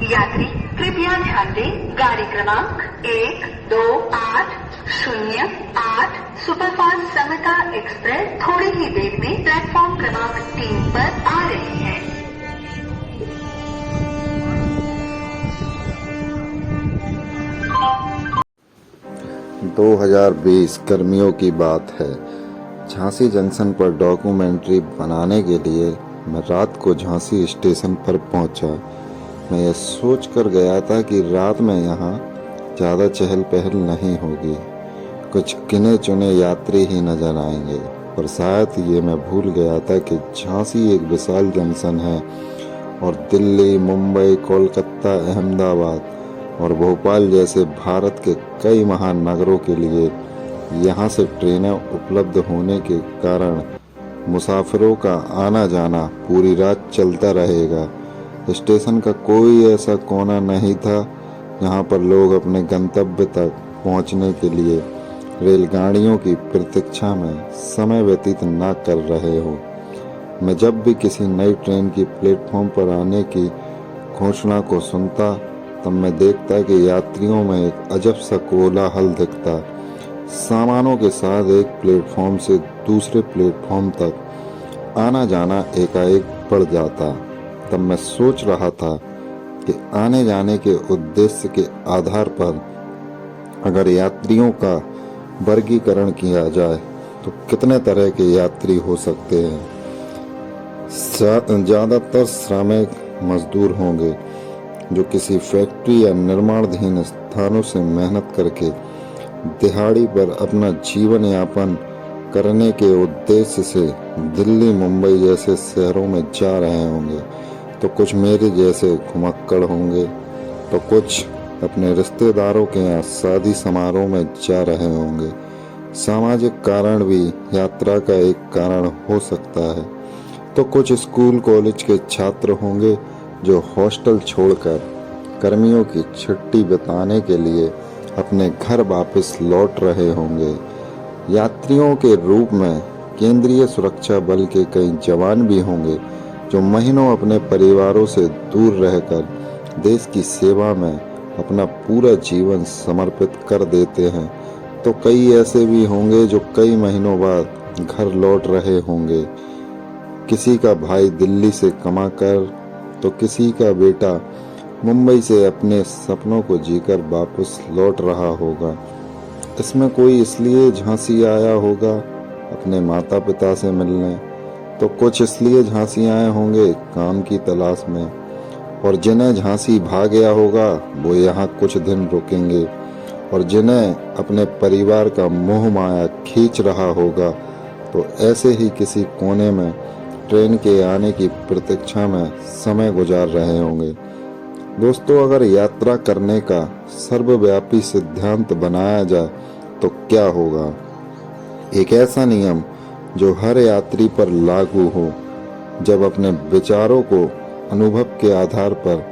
यात्री कृपया ध्यान दें, गाड़ी क्रमांक 128008 सुपरफास्ट समता एक्सप्रेस थोड़ी ही देर में प्लेटफॉर्म क्रमांक 3 पर आ रही है। 2020 गर्मियों की बात है। झांसी जंक्शन पर डॉक्यूमेंट्री बनाने के लिए मैं रात को झांसी स्टेशन पर पहुंचा। मैं यह सोच कर गया था कि रात में यहाँ ज़्यादा चहल पहल नहीं होगी, कुछ गिने चुने यात्री ही नजर आएंगे। पर शायद ये मैं भूल गया था कि झांसी एक विशाल जंक्शन है और दिल्ली, मुंबई, कोलकाता, अहमदाबाद और भोपाल जैसे भारत के कई महानगरों के लिए यहाँ से ट्रेनें उपलब्ध होने के कारण मुसाफिरों का आना जाना पूरी रात चलता रहेगा। स्टेशन का कोई ऐसा कोना नहीं था जहाँ पर लोग अपने गंतव्य तक पहुँचने के लिए रेलगाड़ियों की प्रतीक्षा में समय व्यतीत न कर रहे हो। मैं जब भी किसी नई ट्रेन की प्लेटफॉर्म पर आने की घोषणा को सुनता, तब मैं देखता कि यात्रियों में एक अजब सा कोलाहल दिखता। सामानों के साथ एक प्लेटफॉर्म से दूसरे प्लेटफॉर्म तक आना जाना एकाएक बढ़ जाता। तब मैं सोच रहा था कि आने जाने के उद्देश्य के आधार पर अगर यात्रियों का वर्गीकरण किया जाए तो कितने तरह के यात्री हो सकते हैं। ज़्यादातर श्रमिक मजदूर होंगे जो किसी फैक्ट्री या निर्माणाधीन स्थानों से मेहनत करके दिहाड़ी पर अपना जीवन यापन करने के उद्देश्य से दिल्ली, मुंबई जैसे शहरों में जा रहे होंगे। तो कुछ मेरे जैसे घुमक्कड़ होंगे, तो कुछ अपने रिश्तेदारों के यहाँ शादी समारोह में जा रहे होंगे। सामाजिक कारण भी यात्रा का एक कारण हो सकता है। तो कुछ स्कूल कॉलेज के छात्र होंगे जो हॉस्टल छोड़कर गर्मियों की छुट्टी बिताने के लिए अपने घर वापस लौट रहे होंगे। यात्रियों के रूप में केंद्रीय सुरक्षा बल के कई जवान भी होंगे जो महीनों अपने परिवारों से दूर रहकर देश की सेवा में अपना पूरा जीवन समर्पित कर देते हैं। तो कई ऐसे भी होंगे जो कई महीनों बाद घर लौट रहे होंगे। किसी का भाई दिल्ली से कमाकर तो किसी का बेटा मुंबई से अपने सपनों को जीकर वापस लौट रहा होगा। इसमें कोई इसलिए झांसी आया होगा अपने माता पिता से मिलने, तो कुछ इसलिए झांसी आए होंगे काम की तलाश में, और जिन्हें झांसी भा गया होगा वो यहाँ कुछ दिन रुकेंगे, और जिन्हें अपने परिवार का मोह माया खींच रहा होगा तो ऐसे ही किसी कोने में ट्रेन के आने की प्रतीक्षा में समय गुजार रहे होंगे। दोस्तों, अगर यात्रा करने का सर्वव्यापी सिद्धांत बनाया जाए तो क्या होगा? एक ऐसा नियम जो हर यात्री पर लागू हो। जब अपने विचारों को अनुभव के आधार पर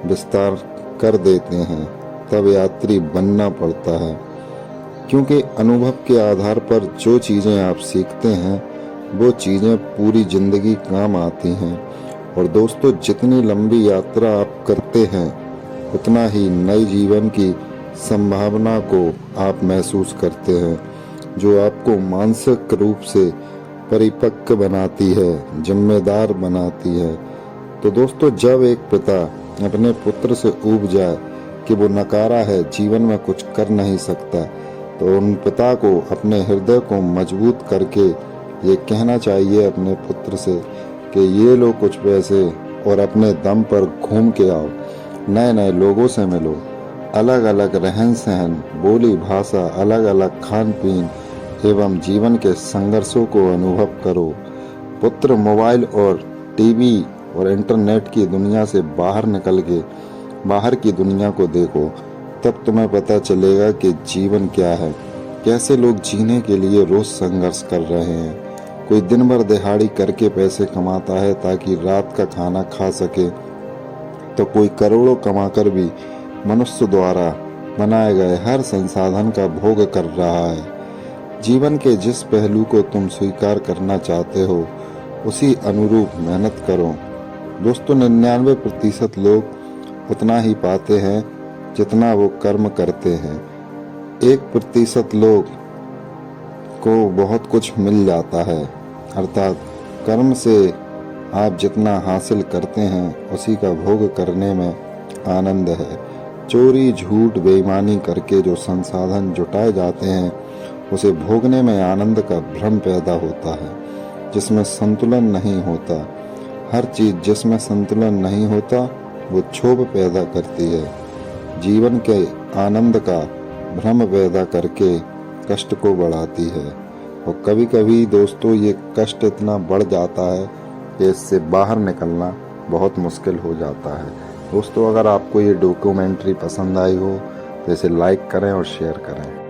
विस्तार कर देते हैं तब यात्री बनना पड़ता है, क्योंकि अनुभव के आधार पर जो चीज़ें आप सीखते हैं वो चीज़ें पूरी जिंदगी काम आती हैं। और दोस्तों, जितनी लंबी यात्रा आप करते हैं उतना ही नए जीवन की संभावना को आप महसूस करते हैं, जो आपको मानसिक रूप से परिपक्व बनाती है, जिम्मेदार बनाती है। तो दोस्तों, जब एक पिता अपने पुत्र से ऊब जाए कि वो नकारा है, जीवन में कुछ कर नहीं सकता, तो उन पिता को अपने हृदय को मजबूत करके ये कहना चाहिए अपने पुत्र से कि ये लो कुछ पैसे और अपने दम पर घूम के आओ, नए नए लोगों से मिलो, अलग अलग रहन सहन, बोली भाषा, अलग अलग खान पीन एवं जीवन के संघर्षों को अनुभव करो। पुत्र मोबाइल और टीवी और इंटरनेट की दुनिया से बाहर निकल के बाहर की दुनिया को देखो, तब तुम्हें पता चलेगा कि जीवन क्या है, कैसे लोग जीने के लिए रोज संघर्ष कर रहे हैं। कोई दिन भर दिहाड़ी करके पैसे कमाता है ताकि रात का खाना खा सके, तो कोई करोड़ों कमाकर भी मनुष्य द्वारा बनाए गए हर संसाधन का भोग कर रहा है। जीवन के जिस पहलू को तुम स्वीकार करना चाहते हो उसी अनुरूप मेहनत करो, दोस्तों 99% लोग उतना ही पाते हैं जितना वो कर्म करते हैं। 1% लोग को बहुत कुछ मिल जाता है, अर्थात कर्म से आप जितना हासिल करते हैं उसी का भोग करने में आनंद है। चोरी, झूठ, बेईमानी करके जो संसाधन जुटाए जाते हैं उसे भोगने में आनंद का भ्रम पैदा होता है, जिसमें संतुलन नहीं होता। हर चीज जिसमें संतुलन नहीं होता वो क्षोभ पैदा करती है, जीवन के आनंद का भ्रम पैदा करके कष्ट को बढ़ाती है। और कभी कभी दोस्तों ये कष्ट इतना बढ़ जाता है कि इससे बाहर निकलना बहुत मुश्किल हो जाता है। दोस्तों अगर आपको ये डॉक्यूमेंट्री पसंद आई हो तो इसे लाइक करें और शेयर करें।